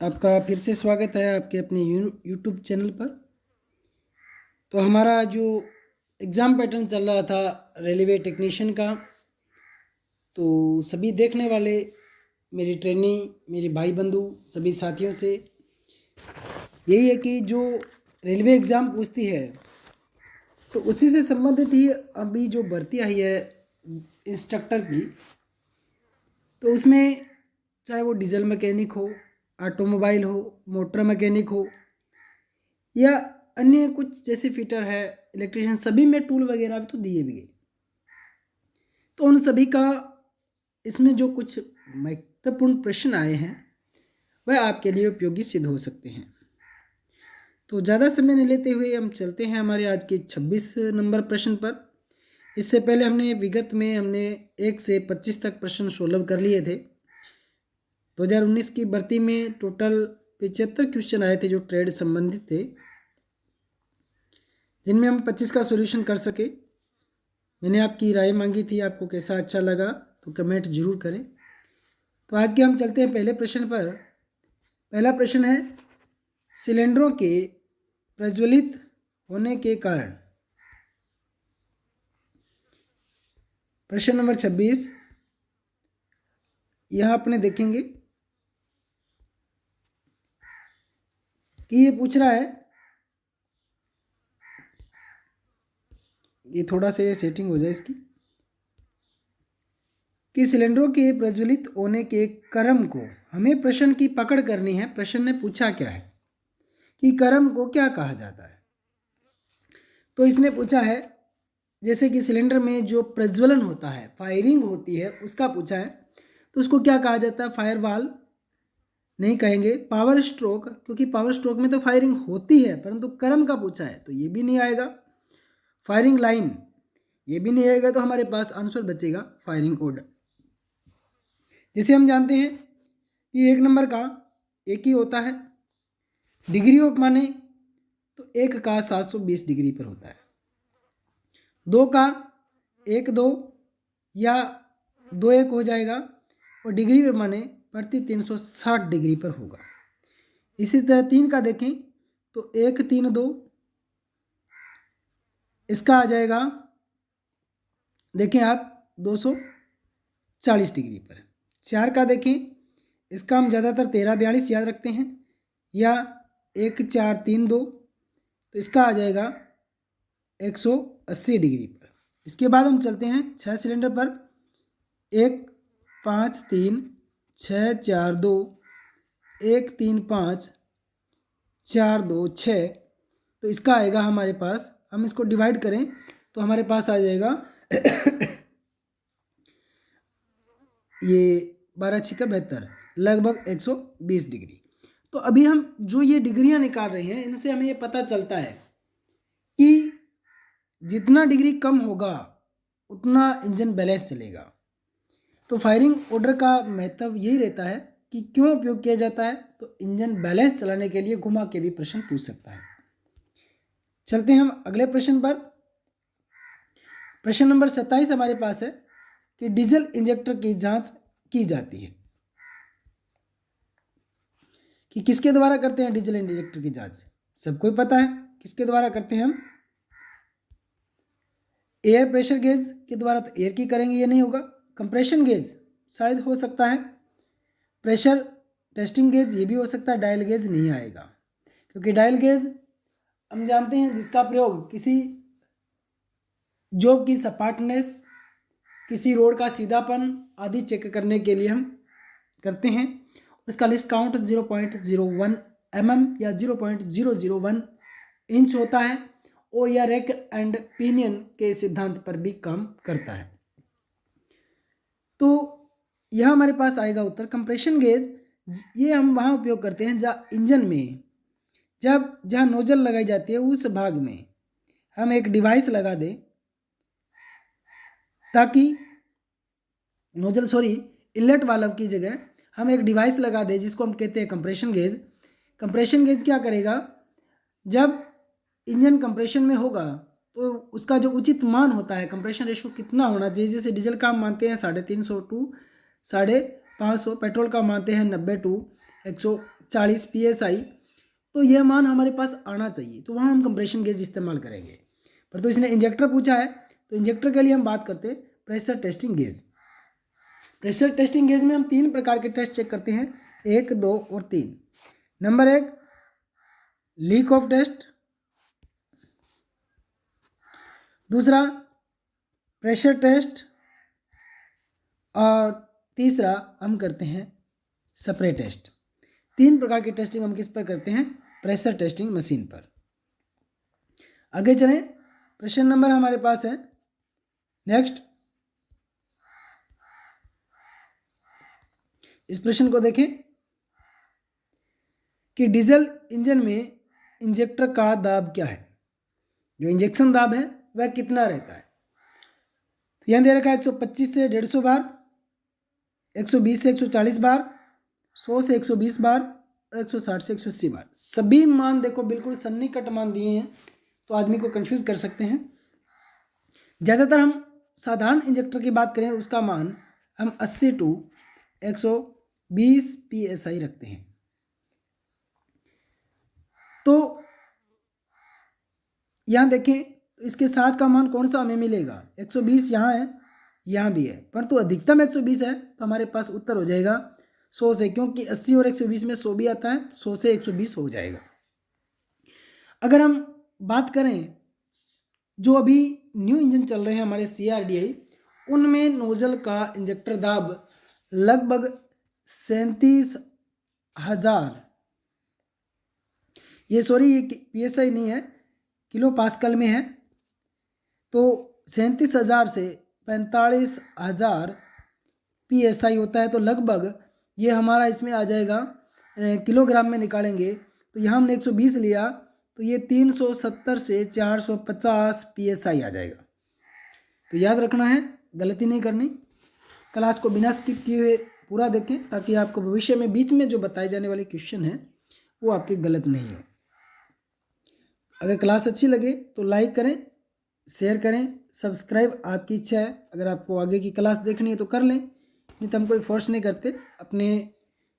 आपका फिर से स्वागत है आपके अपने यूट्यूब चैनल पर। तो हमारा जो एग्ज़ाम पैटर्न चल रहा था रेलवे टेक्नीशियन का, तो सभी देखने वाले मेरी ट्रेनी मेरे भाई बंधु सभी साथियों से यही है कि जो रेलवे एग्ज़ाम पूछती है तो उसी से संबंधित ही अभी जो भर्ती आई है इंस्ट्रक्टर की, तो उसमें चाहे वो डीजल मैकेनिक हो, ऑटोमोबाइल हो, मोटर मैकेनिक हो या अन्य कुछ जैसे फिटर है, इलेक्ट्रिशियन, सभी में टूल वगैरह भी तो दिए भी गए। तो उन सभी का इसमें जो कुछ महत्वपूर्ण प्रश्न आए हैं वह आपके लिए उपयोगी सिद्ध हो सकते हैं। तो ज़्यादा समय नहीं लेते हुए हम चलते हैं हमारे आज के 26 नंबर प्रश्न पर। इससे पहले विगत में हमने 1 से 25 तक प्रश्न सोल्व कर लिए थे। 2019 की भर्ती में टोटल 75 क्वेश्चन आए थे जो ट्रेड संबंधित थे, जिनमें हम 25 का सॉल्यूशन कर सके। मैंने आपकी राय मांगी थी, आपको कैसा अच्छा लगा तो कमेंट जरूर करें। तो आज के हम चलते हैं पहले प्रश्न पर। पहला प्रश्न है, सिलेंडरों के प्रज्वलित होने के कारण। प्रश्न नंबर 26 यहाँ अपने देखेंगे कि ये पूछ रहा है, ये थोड़ा सा ये सेटिंग हो जाए इसकी, कि सिलेंडरों के प्रज्वलित होने के क्रम को हमें प्रश्न की पकड़ करनी है। प्रश्न ने पूछा क्या है कि क्रम को क्या कहा जाता है। तो इसने पूछा है जैसे कि सिलेंडर में जो प्रज्वलन होता है, फायरिंग होती है, उसका पूछा है। तो उसको क्या कहा जाता है? फायर वाल्व नहीं कहेंगे, पावर स्ट्रोक, क्योंकि पावर स्ट्रोक में तो फायरिंग होती है, परंतु क्रम का पूछा है तो ये भी नहीं आएगा। फायरिंग लाइन ये भी नहीं आएगा। तो हमारे पास आंसर बचेगा फायरिंग ऑर्डर। जैसे हम जानते हैं कि 1 नंबर का एक ही होता है, डिग्री ऑफ माने तो 1 का 720 डिग्री पर होता है, 2 का 1-2 या 2-1 हो जाएगा, और डिग्री पर माने प्रति 360 डिग्री पर होगा। इसी तरह 3 का देखें तो 1-3-2, इसका आ जाएगा, देखें आप, 240 डिग्री पर। 4 का देखें, इसका हम ज़्यादातर 13-42 याद रखते हैं, या 1-4-3-2, तो इसका आ जाएगा 180 डिग्री पर। इसके बाद हम चलते हैं 6 सिलेंडर पर, 1-5-3 6-4-2 1-3-5 4-2-6, तो इसका आएगा हमारे पास, हम इसको डिवाइड करें तो हमारे पास आ जाएगा ये 12-6-72, लगभग 120 डिग्री। तो अभी हम जो ये डिग्रियां निकाल रहे हैं, इनसे हमें ये पता चलता है कि जितना डिग्री कम होगा उतना इंजन बैलेंस चलेगा। तो फायरिंग ऑर्डर का महत्व यही रहता है कि क्यों उपयोग किया जाता है, तो इंजन बैलेंस चलाने के लिए घुमा के भी प्रश्न पूछ सकता है। चलते हैं हम अगले प्रश्न पर। प्रश्न नंबर 27 हमारे पास है कि डीजल इंजेक्टर की जांच की जाती है, कि किसके द्वारा करते हैं डीजल इंजेक्टर की जांच? सबको ही पता है किसके द्वारा करते हैं हम, एयर प्रेशर गेज के द्वारा। तो एयर की करेंगे, ये नहीं होगा। कंप्रेशन गेज शायद हो सकता है, प्रेशर टेस्टिंग गेज ये भी हो सकता है। डायल गेज नहीं आएगा, क्योंकि डायल गेज हम जानते हैं जिसका प्रयोग किसी जॉब की सपाटनेस, किसी रोड का सीधापन आदि चेक करने के लिए हम करते हैं। उसका लिस्ट काउंट 0.01 mm या 0.001 इंच होता है, और यह रैक एंड पिनियन के सिद्धांत पर भी काम करता है। तो यह हमारे पास आएगा उत्तर। कंप्रेशन गेज ये हम वहाँ उपयोग करते हैं जहाँ इंजन में जहाँ नोजल लगाई जाती है उस भाग में हम एक डिवाइस लगा दें, ताकि इनलेट वाल्व की जगह हम एक डिवाइस लगा दें जिसको हम कहते हैं कंप्रेशन गेज। कंप्रेशन गेज क्या करेगा, जब इंजन कंप्रेशन में होगा तो उसका जो उचित मान होता है, कंप्रेशन रेशो कितना होना चाहिए, जैसे डीजल का हम मानते हैं 350 टू 550, पेट्रोल का मानते हैं 90 टू 140 psi, तो यह मान हमारे पास आना चाहिए, तो वहाँ हम कंप्रेशन गेज इस्तेमाल करेंगे। पर तो इसने इंजेक्टर पूछा है, तो इंजेक्टर के लिए हम बात करते हैं pressure testing gauge. Pressure testing gauge में हम 3 प्रकार के टेस्ट चेक करते हैं, 1, 2 और 3। नंबर 1 लीक ऑफ टेस्ट, दूसरा प्रेशर टेस्ट, और तीसरा हम करते हैं स्प्रे टेस्ट। 3 प्रकार की टेस्टिंग हम किस पर करते हैं? प्रेशर टेस्टिंग मशीन पर। आगे चलें, प्रश्न नंबर हमारे पास है नेक्स्ट। इस प्रश्न को देखें कि डीजल इंजन में इंजेक्टर का दाब क्या है, जो इंजेक्शन दाब है वह कितना रहता है? तो यहाँ दे रखा है 125 से 150 बार, 120 से 140 बार, 100 से 120 बार और 160 से 180 बार। सभी मान देखो बिल्कुल सन्निकट मान दिए हैं, तो आदमी को कंफ्यूज कर सकते हैं। ज़्यादातर हम साधारण इंजेक्टर की बात करें, उसका मान हम 80 टू 120 psi रखते हैं। तो यहाँ देखें, इसके साथ का मान कौन सा हमें मिलेगा? 120 यहाँ है, यहाँ भी है, परंतु अधिकतम 120 है, तो हमारे पास उत्तर हो जाएगा 100 से, क्योंकि 80 और 120 में 100 भी आता है, 100 से 120 हो जाएगा। अगर हम बात करें जो अभी न्यू इंजन चल रहे हैं हमारे CRDI, उनमें नोजल का इंजेक्टर दाब लगभग 37,000, ये PSI नहीं है, किलो पास्कल में है, तो 37,000 से 45,000 PSI होता है। तो लगभग ये हमारा इसमें आ जाएगा, किलोग्राम में निकालेंगे तो यहाँ हमने 120 लिया, तो ये 370 से 450 PSI आ जाएगा। तो याद रखना है, गलती नहीं करनी। क्लास को बिना स्किप किए हुए पूरा देखें, ताकि आपको भविष्य में बीच में जो बताए जाने वाले क्वेश्चन हैं वो आपके गलत नहीं हो। अगर क्लास अच्छी लगे तो लाइक करें, शेयर करें, सब्सक्राइब आपकी इच्छा है। अगर आपको आगे की क्लास देखनी है तो कर लें, नहीं तो हम कोई फोर्स नहीं करते। अपने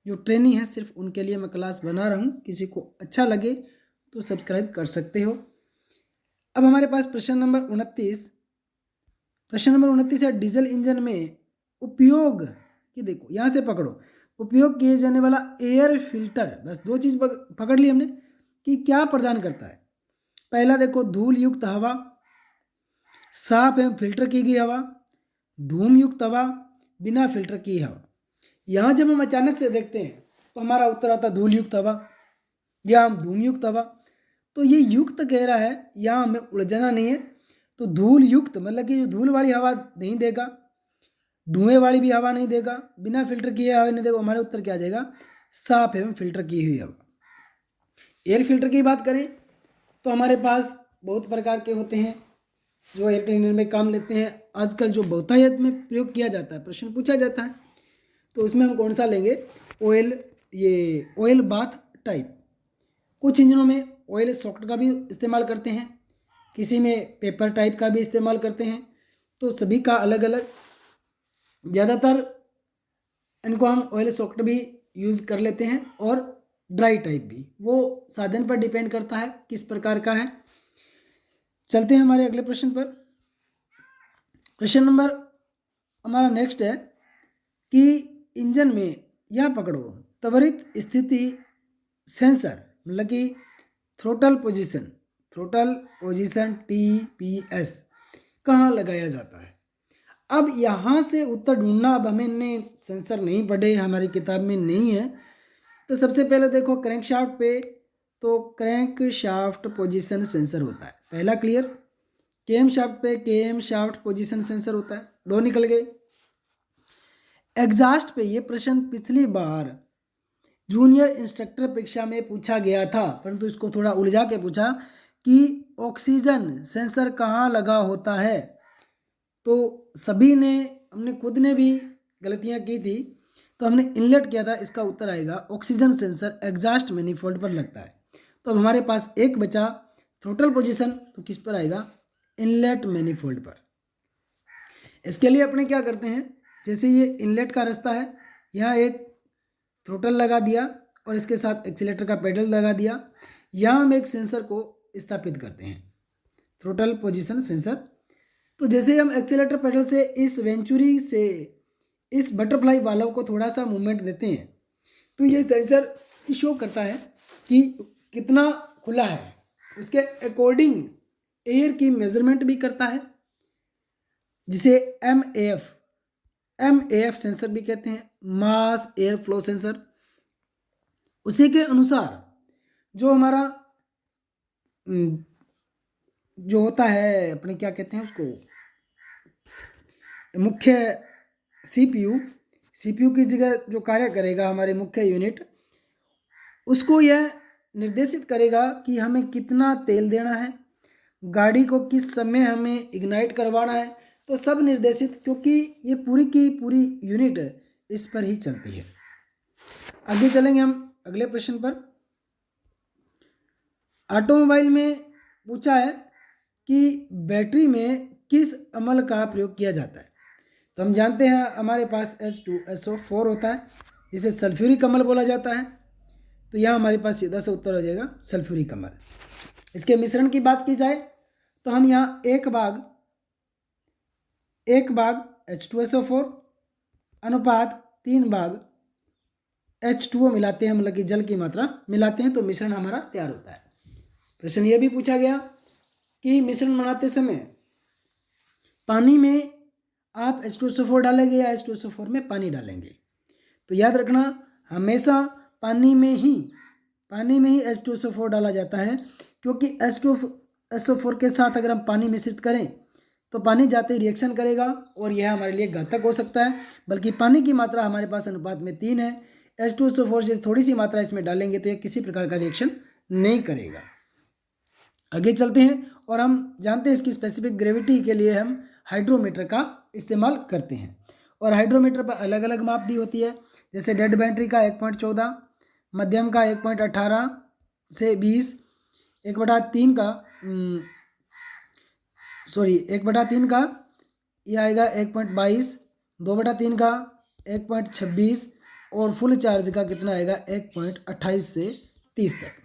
जो ट्रेनिंग है सिर्फ उनके लिए मैं क्लास बना रहा हूँ, किसी को अच्छा लगे तो सब्सक्राइब कर सकते हो। अब हमारे पास प्रश्न नंबर 29। प्रश्न नंबर 29 है डीजल इंजन में उपयोग, कि देखो यहाँ से पकड़ो, उपयोग किए जाने वाला एयर फिल्टर, बस 2 चीज़ पकड़ ली हमने कि क्या प्रदान करता है। पहला देखो धूल युक्त हवा, साफ एवं फिल्टर की गई हवा, धूम युक्त हवा, बिना फिल्टर की हवा। यहाँ जब हम अचानक से देखते हैं तो हमारा उत्तर आता धूल युक्त हवा या हम धूम युक्त हवा। तो ये युक्त कह रहा है, यहाँ हमें उलझना नहीं है। तो धूल युक्त मतलब कि जो धूल वाली हवा नहीं देगा, धुएं वाली भी हवा नहीं देगा, बिना फिल्टर किए हवा नहीं देगा। हमारा उत्तर क्या आ जाएगा? साफ एवं फिल्टर की हुई हवा। एयर फिल्टर की बात करें तो हमारे पास बहुत प्रकार के होते हैं जो एयर क्लीनर में काम लेते हैं। आजकल जो बहुतायत में प्रयोग किया जाता है, प्रश्न पूछा जाता है, तो उसमें हम कौन सा लेंगे? Oil bath type. कुछ इंजनों में ऑयल सॉकेट का भी इस्तेमाल करते हैं, किसी में पेपर टाइप का भी इस्तेमाल करते हैं। तो सभी का अलग अलग, ज़्यादातर इनको हम ऑयल सॉकेट भी यूज़ कर लेते हैं और ड्राई टाइप भी। वो साधन पर डिपेंड करता है किस प्रकार का है। चलते हैं हमारे अगले प्रश्न पर। प्रश्न नंबर हमारा नेक्स्ट है कि इंजन में, यह पकड़ो, त्वरित स्थिति सेंसर मतलब कि थ्रोटल पोजीशन TPS कहाँ लगाया जाता है? अब यहाँ से उत्तर ढूंढना, अब हमें इनने सेंसर नहीं पढ़े, हमारी किताब में नहीं है। तो सबसे पहले देखो क्रैंक शाफ्ट पे, तो क्रैंक शाफ्ट पोजीशन सेंसर होता है, पहला क्लियर। केम शाफ्ट पे केम शाफ्ट पोजीशन सेंसर होता है, 2 निकल गए। एग्जॉस्ट पे, ये प्रश्न पिछली बार जूनियर इंस्ट्रक्टर परीक्षा में पूछा गया था, परंतु इसको थोड़ा उलझा के पूछा कि ऑक्सीजन सेंसर कहाँ लगा होता है। तो सभी ने, हमने खुद ने भी गलतियाँ की थी, तो हमने इनलेट किया था। इसका उत्तर आएगा ऑक्सीजन सेंसर एग्जॉस्ट मैनिफोल्ड पर लगता है। तो अब हमारे पास एक बचा थ्रोटल पोजीशन, तो किस पर आएगा? इनलेट मैनिफोल्ड पर। इसके लिए अपने क्या करते हैं, जैसे ये इनलेट का रास्ता है, यहाँ एक थ्रोटल लगा दिया और इसके साथ एक्सीलेटर का पेडल लगा दिया। यहाँ हम एक सेंसर को स्थापित करते हैं, थ्रोटल पोजीशन सेंसर। तो जैसे हम एक्सीलेटर पेडल से इस वेंचुरी से इस बटरफ्लाई वाल्व को थोड़ा सा मूवमेंट देते हैं तो ये सेंसर शो करता है कि कितना खुला है, उसके अकॉर्डिंग एयर की मेजरमेंट भी करता है, जिसे एम ए एफ सेंसर भी कहते हैं, मास एयर फ्लो सेंसर। उसी के अनुसार जो हमारा जो होता है अपने क्या कहते हैं उसको, मुख्य सीपीयू की जगह जो कार्य करेगा हमारे मुख्य यूनिट, उसको यह निर्देशित करेगा कि हमें कितना तेल देना है, गाड़ी को किस समय हमें इग्नाइट करवाना है, तो सब निर्देशित, क्योंकि ये पूरी की पूरी यूनिट इस पर ही चलती है। आगे चलेंगे हम अगले प्रश्न पर। ऑटोमोबाइल में पूछा है कि बैटरी में किस अम्ल का प्रयोग किया जाता है। तो हम जानते हैं हमारे पास H2SO4 होता है, जिसे सल्फ्यूरिक अम्ल बोला जाता है। तो यहाँ हमारे पास सीधा सा उत्तर हो जाएगा सल्फ्यूरिक अम्ल। इसके मिश्रण की बात की जाए तो हम यहाँ एक भाग H2SO4 अनुपात 3 भाग H2O मिलाते हैं, मतलब कि जल की मात्रा मिलाते हैं, तो मिश्रण हमारा तैयार होता है। प्रश्न ये भी पूछा गया कि मिश्रण बनाते समय पानी में आप H2SO4 डालेंगे या H2SO4 में पानी डालेंगे। तो याद रखना हमेशा पानी में ही H2SO4 डाला जाता है, क्योंकि H2SO4 के साथ अगर हम पानी मिश्रित करें तो पानी जाते ही रिएक्शन करेगा और यह हमारे लिए घातक हो सकता है। बल्कि पानी की मात्रा हमारे पास अनुपात में 3 है, H2SO4 से थोड़ी सी मात्रा इसमें डालेंगे तो यह किसी प्रकार का रिएक्शन नहीं करेगा। आगे चलते हैं और हम जानते हैं इसकी स्पेसिफिक ग्रेविटी के लिए हम हाइड्रोमीटर का इस्तेमाल करते हैं। और हाइड्रोमीटर पर अलग अलग माप दी होती है, जैसे डेड बैटरी का 1.14, मध्यम का 1.18 से 20, 1/3 का 1/3 का यह आएगा 1.22, 2/3 का 1.26 और फुल चार्ज का कितना आएगा 1.28 से 30 तक।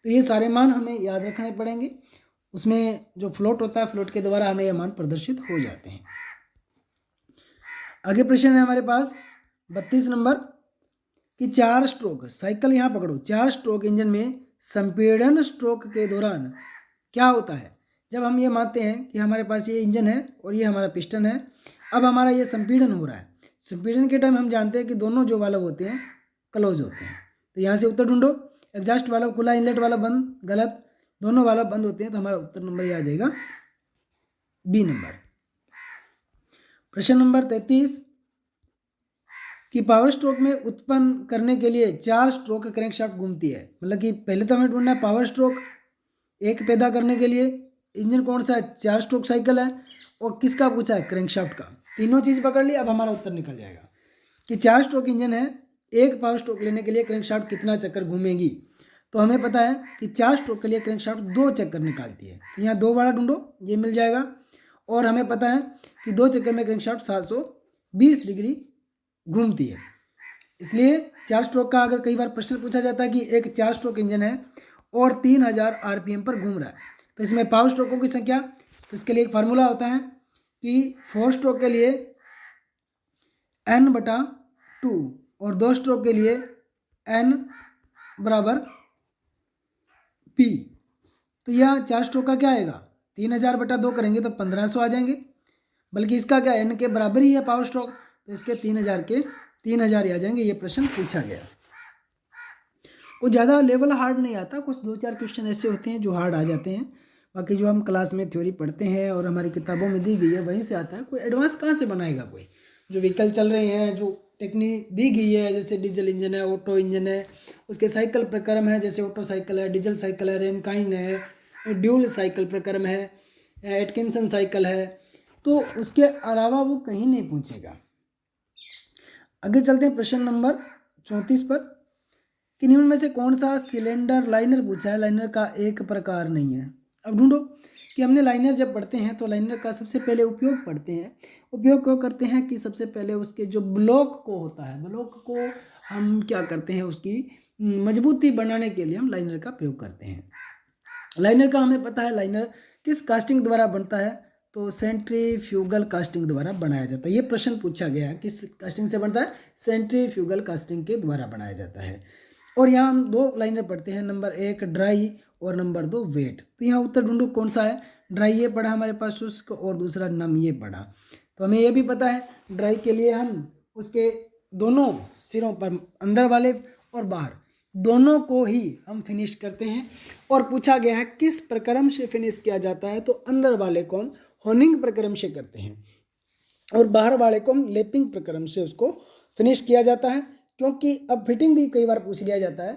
तो ये सारे मान हमें याद रखने पड़ेंगे। उसमें जो फ्लोट होता है, फ्लोट के द्वारा हमें ये मान प्रदर्शित हो जाते हैं। आगे प्रश्न है हमारे पास 32 नंबर कि 4 स्ट्रोक साइकिल, यहाँ पकड़ो, 4 स्ट्रोक इंजन में संपीड़न स्ट्रोक के दौरान क्या होता है। जब हम ये मानते हैं कि हमारे पास ये इंजन है और ये हमारा पिस्टन है, अब हमारा ये संपीड़न हो रहा है। संपीड़न के टाइम हम जानते हैं कि दोनों जो वाल्व होते हैं क्लोज होते हैं। तो यहाँ से उत्तर ढूंढो। एग्जॉस्ट वाल्व खुला, इनलेट वाल्व बंद, गलत, दोनों वाल्व बंद होते हैं। तो हमारा उत्तर नंबर ये आ जाएगा बी नंबर। प्रश्न नंबर 33 कि पावर स्ट्रोक में उत्पन्न करने के लिए 4 स्ट्रोक क्रैंकशाफ्ट घूमती है। मतलब कि पहले तो हमें ढूंढना है पावर स्ट्रोक एक पैदा करने के लिए इंजन कौन सा है, 4 स्ट्रोक साइकिल है, और किसका पूछा है, क्रैंकशाफ्ट का। तीनों चीज़ पकड़ ली, अब हमारा उत्तर निकल जाएगा कि 4 स्ट्रोक इंजन है, एक पावर स्ट्रोक लेने के लिए क्रैंकशाफ्ट कितना चक्कर घूमेगी। तो हमें पता है कि 4 स्ट्रोक के लिए क्रैंकशाफ्ट 2 चक्कर निकालती है। तो यहाँ 2 वाला ढूंढो, ये मिल जाएगा। और हमें पता है कि 2 चक्कर में क्रैंकशाफ्ट 720 डिग्री घूमती है। इसलिए 4 स्ट्रोक का अगर कई बार प्रश्न पूछा जाता है कि एक 4 स्ट्रोक इंजन है और 3000 RPM पर घूम रहा है, तो इसमें पावर स्ट्रोकों की संख्या, तो इसके लिए एक फार्मूला होता है कि 4 स्ट्रोक के लिए N/2 और 2 स्ट्रोक के लिए N = P। तो यह 4 स्ट्रोक का क्या आएगा, 3000/2 करेंगे तो 1500 आ जाएंगे। बल्कि इसका क्या N के बराबर ही है पावर स्ट्रोक, तो इसके 3000 के 3000 आ जाएंगे। ये प्रश्न पूछा गया। कुछ ज़्यादा लेवल हार्ड नहीं आता, कुछ 2-4 क्वेश्चन ऐसे होते हैं जो हार्ड आ जाते हैं। बाकी जो हम क्लास में थ्योरी पढ़ते हैं और हमारी किताबों में दी गई है वहीं से आता है। कोई एडवांस कहाँ से बनाएगा कोई। जो व्हीकल चल रहे हैं, जो टेक्निक दी गई है, जैसे डीजल इंजन है, ऑटो इंजन है, उसके साइकिल प्रक्रम है, जैसे ऑटो साइकिल है, डीजल साइकिल है, रेनकाइन है, ड्यूल साइकिल प्रक्रम है, एटकिंसन साइकिल है, तो उसके अलावा वो कहीं नहीं पूछेगा। आगे चलते हैं प्रश्न नंबर 34 पर कि निम्न में से कौन सा सिलेंडर, लाइनर पूछा है, लाइनर का एक प्रकार नहीं है। अब ढूंढो कि हमने लाइनर जब पढ़ते हैं तो लाइनर का सबसे पहले उपयोग पढ़ते हैं। उपयोग क्यों करते हैं कि सबसे पहले उसके जो ब्लॉक को होता है, ब्लॉक को हम क्या करते हैं, उसकी मजबूती बनाने के लिए हम लाइनर का प्रयोग करते हैं। लाइनर का हमें पता है, लाइनर किस कास्टिंग द्वारा बनता है, तो सेंट्रीफ्यूगल कास्टिंग द्वारा बनाया जाता है। ये प्रश्न पूछा गया है, किस कास्टिंग से बनता है, सेंट्रीफ्यूगल कास्टिंग के द्वारा बनाया जाता है। और यहाँ हम 2 लाइनर पढ़ते हैं, नंबर 1 ड्राई और नंबर 2 वेट। तो यहाँ उत्तर ढूंढो कौन सा है, ड्राई ये पढ़ा हमारे पास शुष्क, और दूसरा नम ये पढ़ा। तो हमें ये भी पता है ड्राई के लिए हम उसके दोनों सिरों पर, अंदर वाले और बाहर दोनों को ही हम फिनिश करते हैं। और पूछा गया है किस प्रक्रम से फिनिश किया जाता है, तो अंदर वाले को हम होनिंग प्रक्रम से करते हैं और बाहर वाले को हम लेपिंग प्रक्रम से उसको फिनिश किया जाता है। क्योंकि अब फिटिंग भी कई बार पूछ लिया जाता है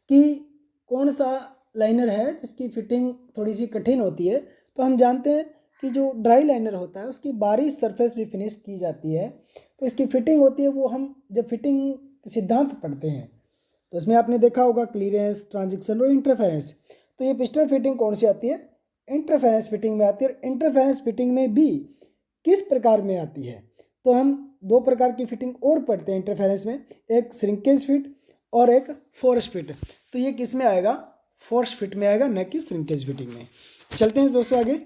कि कौन सा लाइनर है जिसकी फिटिंग थोड़ी सी कठिन होती है। तो हम जानते हैं कि जो ड्राई लाइनर होता है उसकी बारीक सरफेस भी फिनिश की जाती है, तो इसकी फिटिंग होती है वो हम जब फिटिंग सिद्धांत पढ़ते हैं तो इसमें आपने देखा होगा क्लीयरेंस, ट्रांजिक्शन और इंटरफेरेंस। तो ये पिस्टन फिटिंग कौन सी आती है, इंटरफेरेंस फिटिंग में आती है। और इंटरफेरेंस फिटिंग में भी किस प्रकार में आती है, तो हम 2 प्रकार की फिटिंग और पढ़ते हैं इंटरफेरेंस में, एक श्रिंकेज फिट और एक फोर्स फिट। तो ये किस में आएगा, फोर्स फिट में आएगा, न कि श्रिंकेज फिटिंग में। चलते हैं दोस्तों आगे।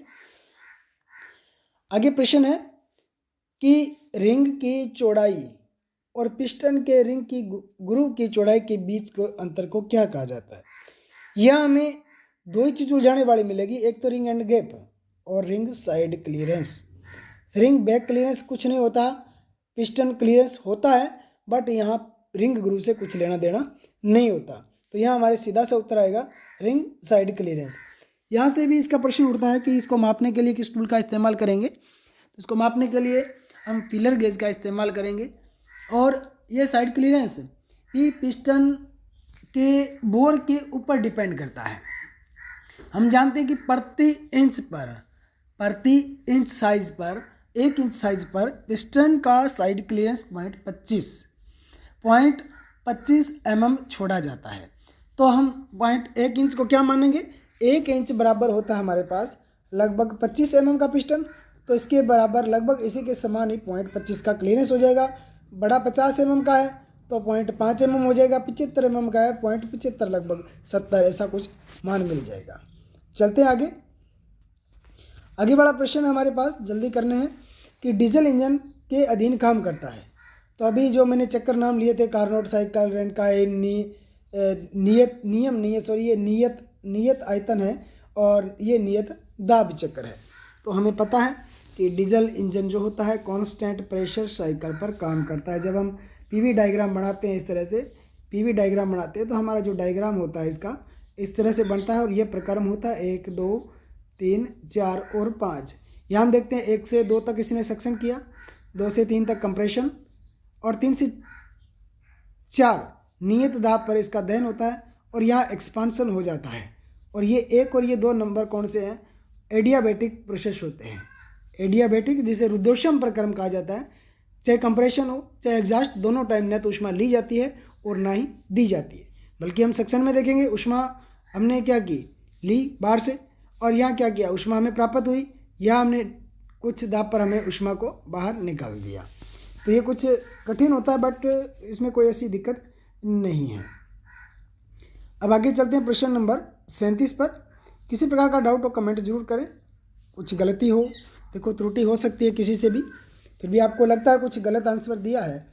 आगे प्रश्न है कि रिंग की चौड़ाई और पिस्टन के रिंग की ग्रूव की चौड़ाई के बीच को अंतर को क्या कहा जाता है। यह हमें 2 ही चीज उलझाने वाली मिलेगी, एक तो रिंग एंड गैप और ring side clearance. Ring back clearance कुछ नहीं होता, पिस्टन क्लियरेंस होता है, बट यहाँ रिंग ग्रूव से कुछ लेना देना नहीं होता। तो यहाँ हमारे सीधा सा उत्तर आएगा रिंग साइड क्लियरेंस। यहाँ से भी इसका प्रश्न उठता है कि इसको मापने के लिए किस टूल का इस्तेमाल करेंगे। तो इसको मापने के लिए हम फीलर गेज का इस्तेमाल करेंगे। और ये साइड क्लियरेंस ये पिस्टन के बोर के ऊपर डिपेंड करता है। हम जानते हैं कि प्रति इंच साइज पर 1 इंच साइज पर पिस्टन का साइड क्लियरेंस 0.25 mm छोड़ा जाता है। तो हम 1 इंच को क्या मानेंगे, 1 इंच बराबर होता है हमारे पास लगभग 25 mm का पिस्टन, तो इसके बराबर लगभग इसी के समान ही 0.25 का क्लियरेंस हो जाएगा। बड़ा 50 mm का है तो 0.5 mm हो जाएगा, 75 mm का है 0.75, लगभग 70, ऐसा कुछ मान मिल जाएगा। चलते हैं आगे। आगे बड़ा प्रश्न हमारे पास जल्दी करने हैं कि डीजल इंजन के अधीन काम करता है। तो अभी जो मैंने चक्कर नाम लिए थे, कार्नोट साइकिल, रेनकाई, ये नियत आयतन है और ये नियत दाब चक्कर है। तो हमें पता है कि डीजल इंजन जो होता है कांस्टेंट प्रेशर साइकिल पर काम करता है। जब हम पीवी डायग्राम बनाते हैं, इस तरह से पीवी डायग्राम बनाते हैं, तो हमारा जो डायग्राम होता है इसका इस तरह से बनता है और ये प्रक्रम होता है 1 2 3 4 और 5। यहाँ हम देखते हैं 1 से 2 तक इसने सक्शन किया, 2 से 3 तक कंप्रेशन और 3 से 4 नियत दाब पर इसका दहन होता है और यहाँ एक्सपांसन हो जाता है। और ये 1 और ये 2 नंबर कौन से हैं, एडियाबैटिक प्रोसेस होते हैं। एडियाबैटिक जिसे रुद्धोष्म प्रक्रम कहा जाता है। चाहे कंप्रेशन हो चाहे एग्जॉस्ट, दोनों टाइम न तो ऊष्मा ली जाती है और ना ही दी जाती है, बल्कि हम सेक्शन में देखेंगे ऊष्मा हमने क्या की, ली बाहर से, और यहाँ क्या किया, ऊष्मा हमें प्राप्त हुई, या हमने कुछ दाब पर हमें ऊष्मा को बाहर निकाल दिया। तो ये कुछ कठिन होता है, बट इसमें कोई ऐसी दिक्कत नहीं है। अब आगे चलते हैं प्रश्न नंबर 37 पर। किसी प्रकार का डाउट हो कमेंट जरूर करें। कुछ गलती हो, देखो त्रुटि हो सकती है किसी से भी, फिर भी आपको लगता है कुछ गलत आंसर दिया है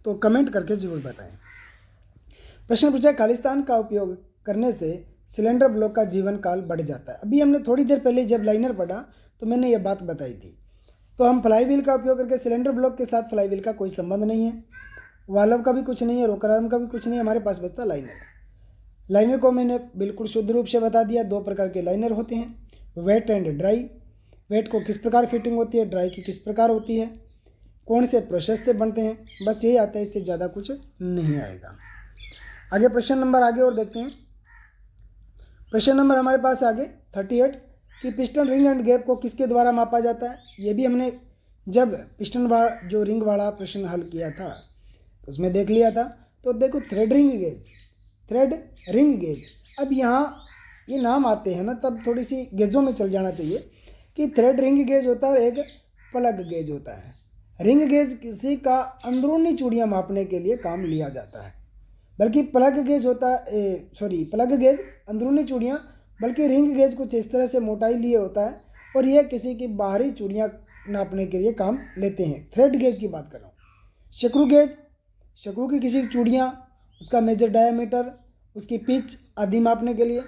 तो कमेंट करके जरूर बताएं। प्रश्न पूछा, खालिस्तान का उपयोग करने से सिलेंडर ब्लॉक का जीवन काल बढ़ जाता है। अभी हमने थोड़ी देर पहले जब लाइनर पढ़ा तो मैंने ये बात बताई थी। तो हम फ्लाईव्हील का उपयोग करके, सिलेंडर ब्लॉक के साथ फ्लाईव्हील का कोई संबंध नहीं है, वाल्व का भी कुछ नहीं है, रोकर आर्म का भी कुछ नहीं है, हमारे पास बचता लाइनर। लाइनर को मैंने बिल्कुल शुद्ध रूप से बता दिया। 2 प्रकार के लाइनर होते हैं, वेट एंड ड्राई। वेट को किस प्रकार फिटिंग होती है, ड्राई की किस प्रकार होती है, कौन से प्रोसेस से बनते हैं, बस यही आता है, इससे ज़्यादा कुछ नहीं आएगा। आगे प्रश्न नंबर आगे और देखते हैं। प्रश्न नंबर हमारे पास आगे 38 कि पिस्टन रिंग एंड गैप को किसके द्वारा मापा जाता है। ये भी हमने जब पिस्टन जो रिंग वाला प्रश्न हल किया था तो उसमें देख लिया था। तो देखो थ्रेड रिंग गेज। अब यहाँ ये नाम आते हैं ना, तब थोड़ी सी गेजों में चल जाना चाहिए कि थ्रेड रिंग गेज होता है और एक प्लग गेज होता है। रिंग गेज किसी का अंदरूनी चूड़ियाँ मापने के लिए काम लिया जाता है। बल्कि प्लग गेज होता है, प्लग गेज अंदरूनी चूड़ियाँ, बल्कि रिंग गेज कुछ इस तरह से मोटाई लिए होता है और यह किसी की बाहरी चूड़ियाँ नापने के लिए काम लेते हैं। थ्रेड गेज की बात कर रहा हूँ। शक्रू गेज, शक्रू की किसी चूड़ियाँ, उसका मेजर डायमीटर, उसकी पिच आदि मापने के लिए।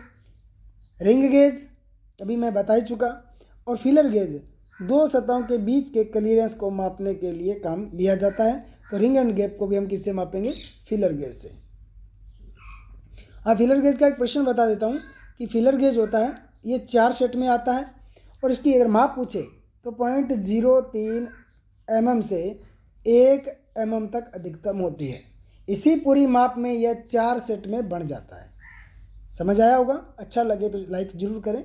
रिंग गेज अभी मैं बता ही चुका। और फिलर गेज दो सतहों के बीच के क्लियरेंस को मापने के लिए काम लिया जाता है। तो रिंग एंड गैप को भी हम किससे मापेंगे? फिलर गेज से। हाँ, फिलर गेज का एक प्रश्न बता देता हूँ कि फिलर गेज होता है, ये 4 सेट में आता है और इसकी अगर माप पूछे तो 0.03 mm से 1 mm तक अधिकतम होती है। इसी पूरी माप में यह 4 सेट में बन जाता है। समझ आया होगा? अच्छा लगे तो लाइक जरूर करें।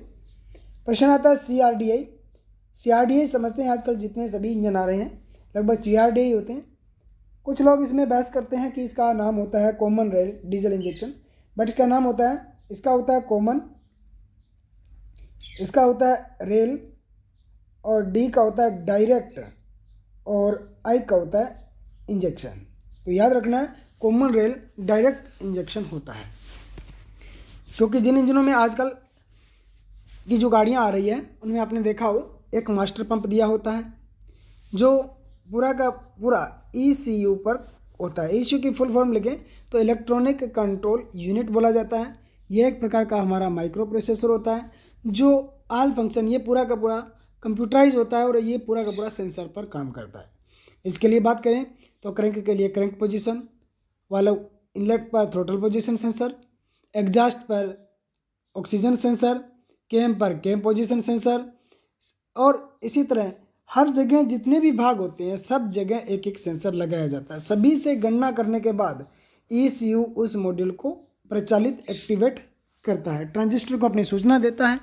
प्रश्न आता है CRDI। CRDI समझते हैं, आजकल जितने सभी इंजन आ रहे हैं लगभग CRDI होते हैं। कुछ लोग इसमें बहस करते हैं कि इसका नाम होता है common rail diesel injection, but इसका नाम होता है, इसका होता है कॉमन, इसका होता है रेल, और डी का होता है डायरेक्ट, और आई का होता है इंजेक्शन। तो याद रखना है कॉमन रेल डायरेक्ट इंजेक्शन होता है। क्योंकि जिन इंजनों में आजकल की जो गाड़ियाँ आ रही है उनमें आपने देखा हो एक मास्टर पंप दिया होता है जो पूरा का पूरा ECU पर होता है। ECU की फुल फॉर्म लिखें तो इलेक्ट्रॉनिक कंट्रोल यूनिट बोला जाता है। यह एक प्रकार का हमारा माइक्रो प्रोसेसर होता है जो ऑल फंक्शन, ये पूरा का पूरा कंप्यूटराइज होता है और ये पूरा का पूरा सेंसर पर काम करता है। इसके लिए बात करें तो क्रैंक के लिए क्रैंक पोजीशन, वाल्व इनलेट पर थ्रोटल पोजीशन सेंसर, एग्जॉस्ट पर ऑक्सीजन सेंसर, कैम पर कैम पोजीशन सेंसर, और इसी तरह हर जगह जितने भी भाग होते हैं सब जगह एक एक सेंसर लगाया जाता है। सभी से गणना करने के बाद ECU उस मॉड्यूल को प्रचालित एक्टिवेट करता है, ट्रांजिस्टर को अपनी सूचना देता है।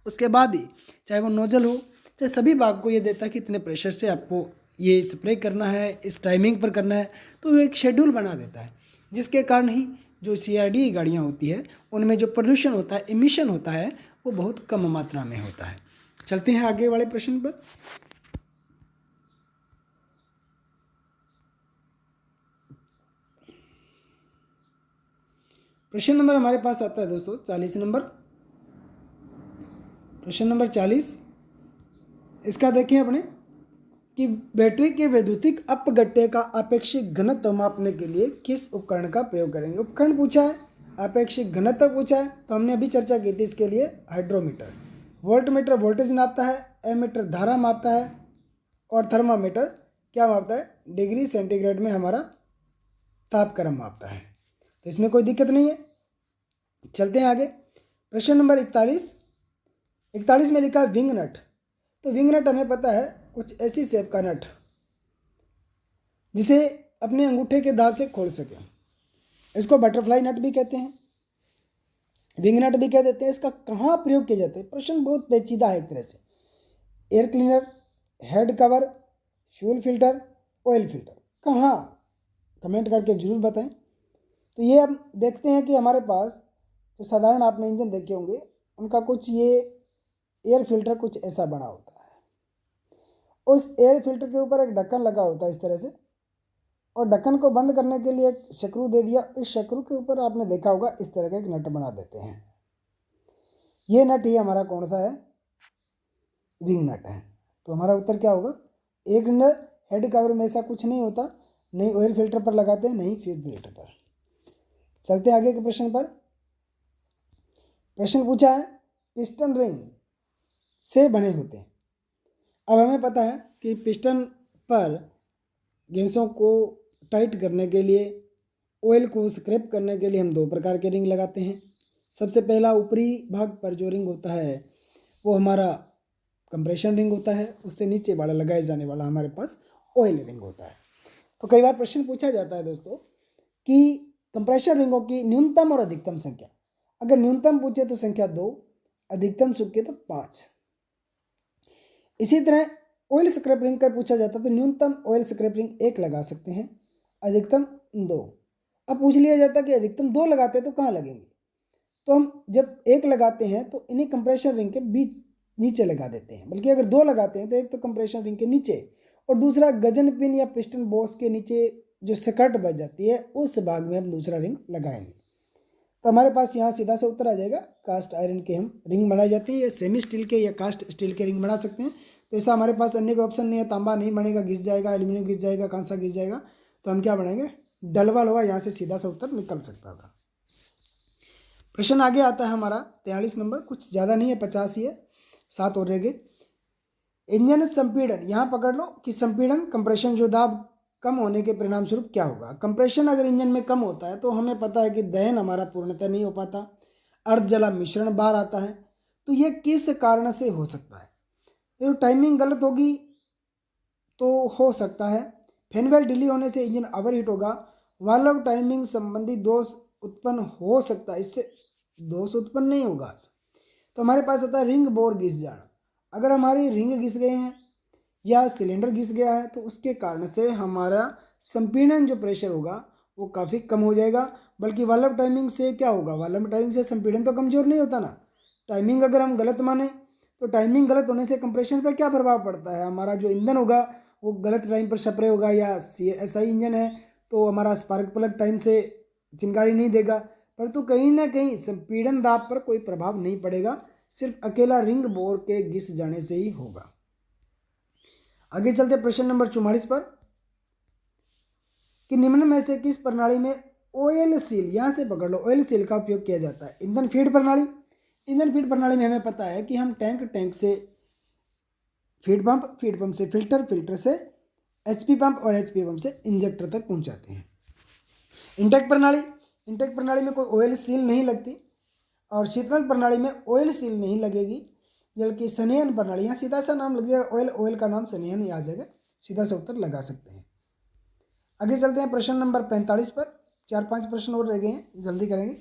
उसके बाद ही चाहे वो नोजल हो चाहे सभी भाग को ये देता है कि इतने प्रेशर से आपको ये स्प्रे करना है, इस टाइमिंग पर करना है। तो वो एक शेड्यूल बना देता है, जिसके कारण ही जो CRDI गाड़ियाँ होती है उनमें जो प्रदूषण होता है, इमिशन होता है, वो बहुत कम मात्रा में होता है। चलते हैं आगे वाले प्रश्न पर। प्रश्न नंबर हमारे पास आता है दोस्तों 40 नंबर। प्रश्न नंबर 40 इसका देखें अपने कि बैटरी के वैद्युतिक अपघट्य का आपेक्षिक घनत्व मापने के लिए किस उपकरण का प्रयोग करेंगे। उपकरण पूछा है, आपेक्षिक घनत्व पूछा है, तो हमने अभी चर्चा की थी इसके लिए हाइड्रोमीटर। वोल्टमीटर वोल्टेज नापता है, एमीटर धारा मापता है, और थर्मामीटर क्या मापता है? डिग्री सेंटीग्रेड में हमारा तापक्रम मापता है। तो इसमें कोई दिक्कत नहीं है। चलते हैं आगे। प्रश्न नंबर 41 में लिखा है विंग नट। तो विंग नट हमें पता है कुछ ऐसी शेप का नट जिसे अपने अंगूठे के दांत से खोल सके। इसको बटरफ्लाई नट भी कहते हैं, विंग नट भी कह देते हैं। इसका कहाँ प्रयोग किया जाता है? प्रश्न बहुत पेचीदा है एक तरह से। Air cleaner, head cover, fuel filter, oil filter, कहाँ? कमेंट करके जरूर बताएं। तो ये हम देखते हैं कि हमारे पास जो साधारण आपने इंजन देखे होंगे उनका कुछ ये एयर फिल्टर कुछ ऐसा बना होता है। उस एयर फिल्टर के ऊपर एक ढक्कन लगा होता है इस तरह से, और ढक्कन को बंद करने के लिए एक शक्रू दे दिया। इस शक्रू के ऊपर आपने देखा होगा इस तरह का एक नट बना देते हैं। ये नट ही हमारा कौन सा है? विंग नट है। तो हमारा उत्तर क्या होगा? एयर क्लीनर, हेड कवर में ऐसा कुछ नहीं होता, नहीं ऑयल फिल्टर पर लगाते हैं, नहीं फ्यूल फिल्टर पर। चलते आगे के प्रश्न पर। प्रश्न पूछा है पिस्टन रिंग से बने होते हैं। अब हमें पता है कि पिस्टन पर गैसों को टाइट करने के लिए, ऑयल को स्क्रैप करने के लिए हम दो प्रकार के रिंग लगाते हैं। सबसे पहला ऊपरी भाग पर जो रिंग होता है वो हमारा कंप्रेशन रिंग होता है, उससे नीचे वाला लगाए जाने वाला हमारे पास ऑयल रिंग होता है। तो कई बार प्रश्न पूछा जाता है दोस्तों कि कंप्रेशन रिंगों की न्यूनतम और अधिकतम संख्या। अगर न्यूनतम पूछे तो संख्या 2, अधिकतम पूछे तो 5। इसी तरह ऑयल स्क्रैप रिंग का पूछा जाता है तो न्यूनतम ऑयल स्क्रैप रिंग 1 लगा सकते हैं, अधिकतम 2। अब पूछ लिया जाता है कि अधिकतम 2 लगाते हैं तो कहाँ लगेंगे? तो हम जब 1 लगाते हैं तो इन्हीं कंप्रेशन रिंग के बीच नीचे लगा देते हैं। बल्कि अगर 2 लगाते हैं तो एक तो कंप्रेशन रिंग के नीचे और दूसरा गजन पिन या पिस्टन बॉस के नीचे जो स्कर्ट बच जाती है उस भाग में हम दूसरा रिंग लगाएंगे। तो हमारे पास यहाँ सीधा से उत्तर आ जाएगा, कास्ट आयरन के हम रिंग बनाई जाती है, या सेमी स्टील के या कास्ट स्टील के रिंग बना सकते हैं। तो ऐसा हमारे पास अन्य कोई ऑप्शन नहीं है, तांबा नहीं बनेगा, घिस जाएगा, एल्यूमिनियम घिस जाएगा, कांसा घिस जाएगा, तो हम क्या बनाएंगे, डलवा लोहा, यहाँ से सीधा सा उत्तर निकल सकता था। प्रश्न आगे आता है हमारा 43 नंबर, कुछ ज़्यादा नहीं है, 50 ही है, 7 और रह गए। इंजन संपीड़न, यहाँ पकड़ लो कि संपीड़न कंप्रेशन जो दाब कम होने के परिणाम स्वरूप क्या होगा। कंप्रेशन अगर इंजन में कम होता है तो हमें पता है कि दहन हमारा पूर्णतः नहीं हो पाता, अर्ध जला मिश्रण बाहर आता है। तो ये किस कारण से हो सकता है, ये टाइमिंग गलत होगी तो हो सकता है, फैन डिली होने से इंजन ओवरहीट होगा, वाल्व टाइमिंग संबंधी दोष उत्पन्न हो सकता है, इससे दोष उत्पन्न नहीं होगा। तो हमारे पास आता है रिंग बोर घिस जाना, अगर हमारी रिंग घिस गए हैं या सिलेंडर घिस गया है तो उसके कारण से हमारा संपीड़न जो प्रेशर होगा वो काफ़ी कम हो जाएगा। बल्कि वाल्व टाइमिंग से क्या होगा, वाल्व टाइमिंग से संपीड़न तो कमज़ोर नहीं होता ना। टाइमिंग अगर हम गलत माने तो टाइमिंग गलत होने से कंप्रेशन पर क्या प्रभाव पड़ता है, हमारा जो ईंधन होगा वो गलत टाइम पर स्प्रे होगा, या SI इंजन है तो हमारा स्पार्क प्लग टाइम से चिंगारी नहीं देगा, परंतु कहीं ना कहीं संपीड़न दाब पर कोई प्रभाव नहीं पड़ेगा, सिर्फ अकेला रिंग बोर के घिस जाने से ही होगा। आगे चलते प्रश्न नंबर 44 पर, कि निम्न में से किस प्रणाली में ऑयल सील, यहां से पकड़ लो, ऑयल सील का उपयोग किया जाता है। ईंधन फीड प्रणाली, ईंधन फीड प्रणाली में हमें पता है कि हम टैंक से फीड पंप से फिल्टर से HP पंप और HP पंप से इंजेक्टर तक पहुंचाते हैं। इंटेक प्रणाली में कोई ऑयल सील नहीं लगती, और शीतलन प्रणाली में ऑयल सील नहीं लगेगी, बल्कि संनयन प्रणाली, यहाँ सीधा सा नाम लग जाएगा, ऑयल का नाम संनयन ही आ जाएगा, सीधा सा उत्तर लगा सकते हैं। आगे चलते हैं प्रश्न नंबर 45 पर, 4-5 प्रश्न और रह गए हैं, जल्दी करेंगे।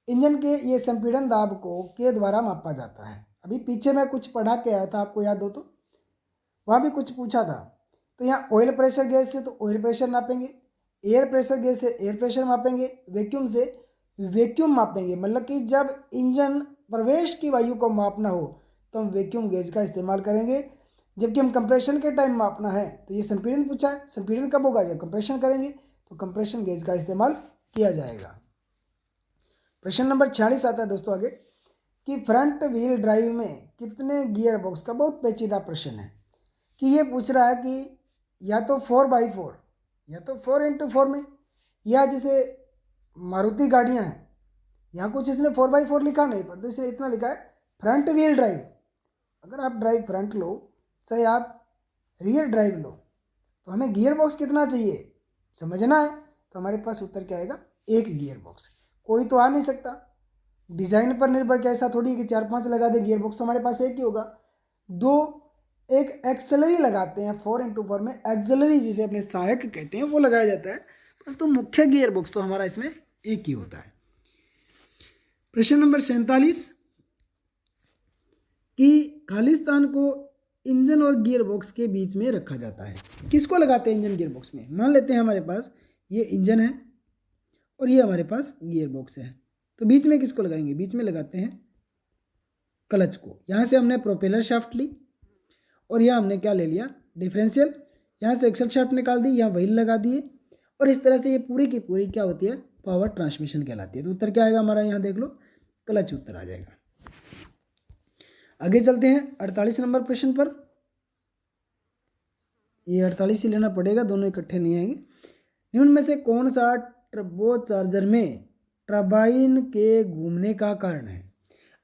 इंजन के ये संपीड़न दाब को के द्वारा मापा जाता है। अभी पीछे मैं कुछ पढ़ा के आया था, आपको याद हो तो वहाँ भी कुछ पूछा था। तो यहाँ ऑयल प्रेशर गैस से तो ऑयल प्रेशर नापेंगे, एयर प्रेशर गैस से एयर प्रेशर मापेंगे, वैक्यूम से वैक्यूम मापेंगे। मतलब कि जब इंजन प्रवेश की वायु को मापना हो तो हम वैक्यूम गेज का इस्तेमाल करेंगे, जबकि हम कंप्रेशन के टाइम मापना है तो ये संपीड़न पूछा है, संपीड़न कब होगा, जब कंप्रेशन करेंगे तो कंप्रेशन गेज का इस्तेमाल किया जाएगा। प्रश्न नंबर 46 आता है दोस्तों आगे, कि फ्रंट व्हील ड्राइव में कितने गियर बॉक्स का, बहुत पेचीदा प्रश्न है, कि ये पूछ रहा है कि या तो 4x4 या तो 4x4 में, या जैसे मारुति गाड़ियाँ हैं, यहाँ कुछ इसने 4x4 लिखा नहीं, पर तो इसने इतना लिखा है फ्रंट व्हील ड्राइव। अगर आप ड्राइव फ्रंट लो चाहे आप रियर ड्राइव लो, तो हमें गियर बॉक्स कितना चाहिए समझना है। तो हमारे पास उत्तर क्या आएगा, 1 गियर बॉक्स। कोई तो आ नहीं सकता, डिजाइन पर निर्भर, क्या ऐसा थोड़ी कि 4-5 लगा दे, गियर बॉक्स तो हमारे पास एक ही होगा। 2 एक एक्सेलरी लगाते हैं, 4x4 में एक्सेलरी जिसे अपने सहायक कहते हैं वो लगाया जाता है, परंतु मुख्य गियर बॉक्स तो हमारा इसमें एक ही होता है। प्रश्न नंबर 47, कि खाली स्थान को इंजन और गियर बॉक्स के बीच में रखा जाता है। किसको लगाते हैं इंजन गियर बॉक्स में, मान लेते हैं हमारे पास ये इंजन है और ये हमारे पास गियर बॉक्स है, तो बीच में किसको लगाएंगे, बीच में लगाते हैं क्लच को। यहाँ से हमने प्रोपेलर शाफ्ट ली और यहाँ हमने क्या ले लिया, डिफरेंशियल, यहाँ से एक्सल शाफ्ट निकाल दी, यहाँ व्हील लगा दिए, और इस तरह से ये पूरी की पूरी क्या होती है, पावर ट्रांसमिशन कहलाती है। तो उत्तर क्या आएगा हमारा, यहाँ देख लो क्लच उत्तर आ जाएगा। आगे चलते हैं 48 नंबर प्रश्न पर, ये 48 ही लेना पड़ेगा, दोनों इकट्ठे नहीं आएंगे। निम्न में से कौन सा टर्बो चार्जर में टरबाइन के घूमने का कारण है।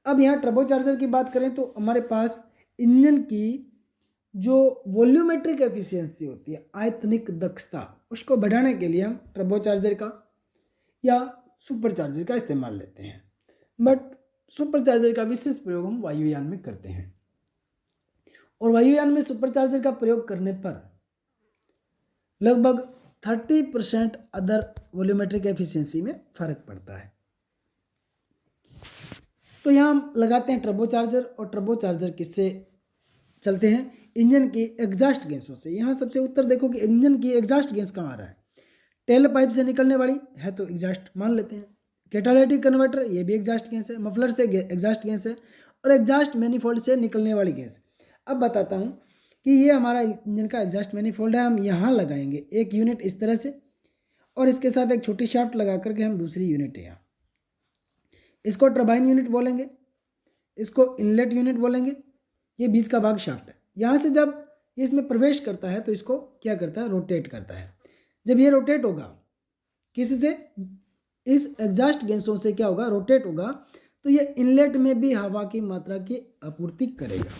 अब यहाँ टर्बो चार्जर की बात करें तो हमारे पास इंजन की जो वॉल्यूमेट्रिक एफिशिएंसी होती है, आयतनिक दक्षता, उसको बढ़ाने के लिए हम टर्बो चार्जर का या सुपर चार्जर का इस्तेमाल लेते हैं, बट सुपर चार्जर का विशेष प्रयोग हम वायुयान में करते हैं, और वायुयान में सुपर चार्जर का प्रयोग करने पर लगभग 30% अदर वॉल्यूमेट्रिक एफिशिएंसी में फर्क पड़ता है। तो यहाँ हम लगाते हैं टर्बो चार्जर, और टर्बो चार्जर किससे चलते हैं, इंजन की एग्जॉस्ट गैसों से। यहाँ सबसे उत्तर देखो कि इंजन की एग्जॉस्ट गैस कहाँ आ रहा है, टेल पाइप से निकलने वाली है तो एग्जॉस्ट मान लेते हैं, कैटालिटिक कन्वर्टर ये भी एग्जॉस्ट गैस है, मफलर से एग्जॉस्ट गैस है, और एग्जॉस्ट मैनिफोल्ड से निकलने वाली गैस। अब बताता हूँ कि ये हमारा इंजन का एग्जॉस्ट मैनिफोल्ड है, हम यहाँ लगाएंगे एक यूनिट इस तरह से, और इसके साथ एक छोटी शाफ्ट लगा करके हम दूसरी यूनिट है यहाँ, इसको टर्बाइन यूनिट बोलेंगे, इसको इनलेट यूनिट बोलेंगे। ये बीच का भाग शाफ्ट है। यहाँ से जब ये इसमें प्रवेश करता है तो इसको क्या करता है, रोटेट करता है। जब ये रोटेट होगा किससे, इस एग्जॉस्ट गैसों से क्या होगा, रोटेट होगा, तो ये इनलेट में भी हवा की मात्रा की आपूर्ति करेगा।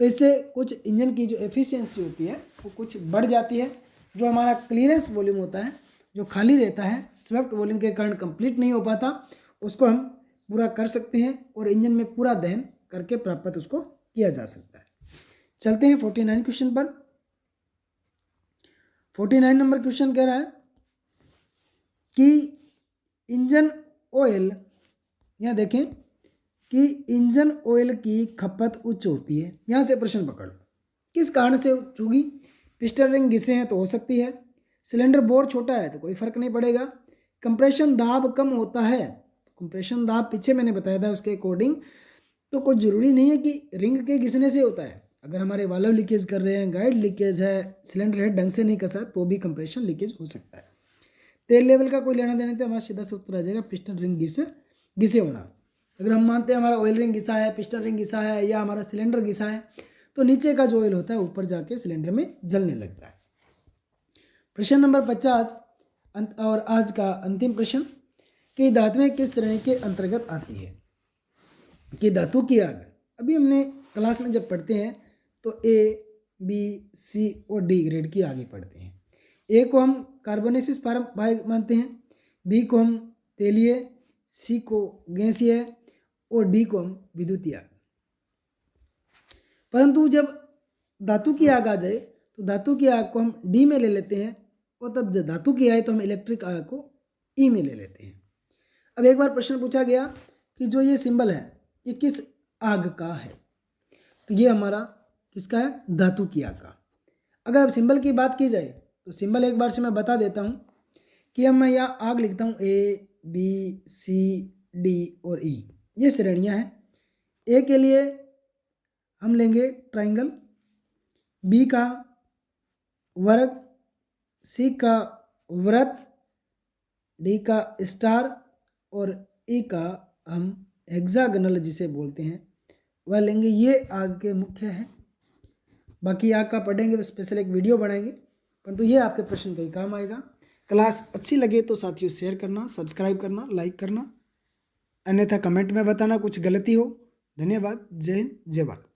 तो इससे कुछ इंजन की जो एफिशिएंसी होती है वो कुछ बढ़ जाती है। जो हमारा क्लियरेंस वॉल्यूम होता है, जो खाली रहता है, स्वेप्ट वॉल्यूम के कारण कंप्लीट नहीं हो पाता, उसको हम पूरा कर सकते हैं और इंजन में पूरा दहन करके प्राप्त उसको किया जा सकता है। चलते हैं 49 क्वेश्चन पर। 49 नंबर क्वेश्चन कह रहा है कि इंजन ऑयल, यहाँ देखें कि इंजन ऑयल की खपत उच्च होती है। यहाँ से प्रश्न पकड़ लो, किस कारण से उच्च होगी। पिस्टन रिंग घिसे हैं तो हो सकती है, सिलेंडर बोर छोटा है तो कोई फर्क नहीं पड़ेगा, कंप्रेशन दाब कम होता है। कंप्रेशन दाब पीछे मैंने बताया था उसके अकॉर्डिंग, तो कोई ज़रूरी नहीं है कि रिंग के घिसने से होता है। अगर हमारे वाल्व लीकेज कर रहे हैं, गाइड लीकेज है, सिलेंडर हेड ढंग से नहीं कसा, तो भी कंप्रेशन लीकेज हो सकता है। तेल लेवल का कोई लेना देना, तो हमारा सीधा सा उत्तर आ जाएगा पिस्टन रिंग घिसे होना। अगर हम मानते हैं हमारा ऑयल रिंग घिसा है, पिस्टन रिंग घिसा है, या हमारा सिलेंडर घिसा है, तो नीचे का जो ऑयल होता है ऊपर जाके सिलेंडर में जलने लगता है। प्रश्न नंबर 50 और आज का अंतिम प्रश्न कि धातुएं किस श्रेणी के अंतर्गत आती है। कि धातु की आग, अभी हमने क्लास में जब पढ़ते हैं तो ए, बी, सी और डी ग्रेड की आगे पढ़ते हैं। ए को हम कार्बोनेसिस पारक मानते हैं, बी को हम तेलीय, सी को गैसीय और डी को हम विद्युतीय आग। परंतु जब धातु की आग आ जाए तो धातु की आग को हम डी में ले लेते हैं, और तब जब धातु की आए तो हम इलेक्ट्रिक आग को ई में ले लेते हैं। अब एक बार प्रश्न पूछा गया कि जो ये सिंबल है ये किस आग का है, तो ये हमारा किसका है, धातु की आग का। अगर अब सिंबल की बात की जाए तो सिंबल एक बार से मैं बता देता हूँ कि अब मैं यहाँ आग लिखता हूँ, ए, बी, सी, डी और ई, ये श्रेणियाँ हैं। ए के लिए हम लेंगे ट्राइंगल, बी का वर्ग, सी का वृत्त, डी का स्टार और ई का हम हेक्सागोनल जिसे बोलते हैं वह लेंगे। ये आग के मुख्य हैं। बाकी आग का पढ़ेंगे तो स्पेशल एक वीडियो बनाएंगे, परंतु ये आपके प्रश्न का ही काम आएगा। क्लास अच्छी लगे तो साथियों शेयर करना, सब्सक्राइब करना, लाइक करना, अन्यथा कमेंट में बताना कुछ गलती हो। धन्यवाद। जय हिंद, जय भारत।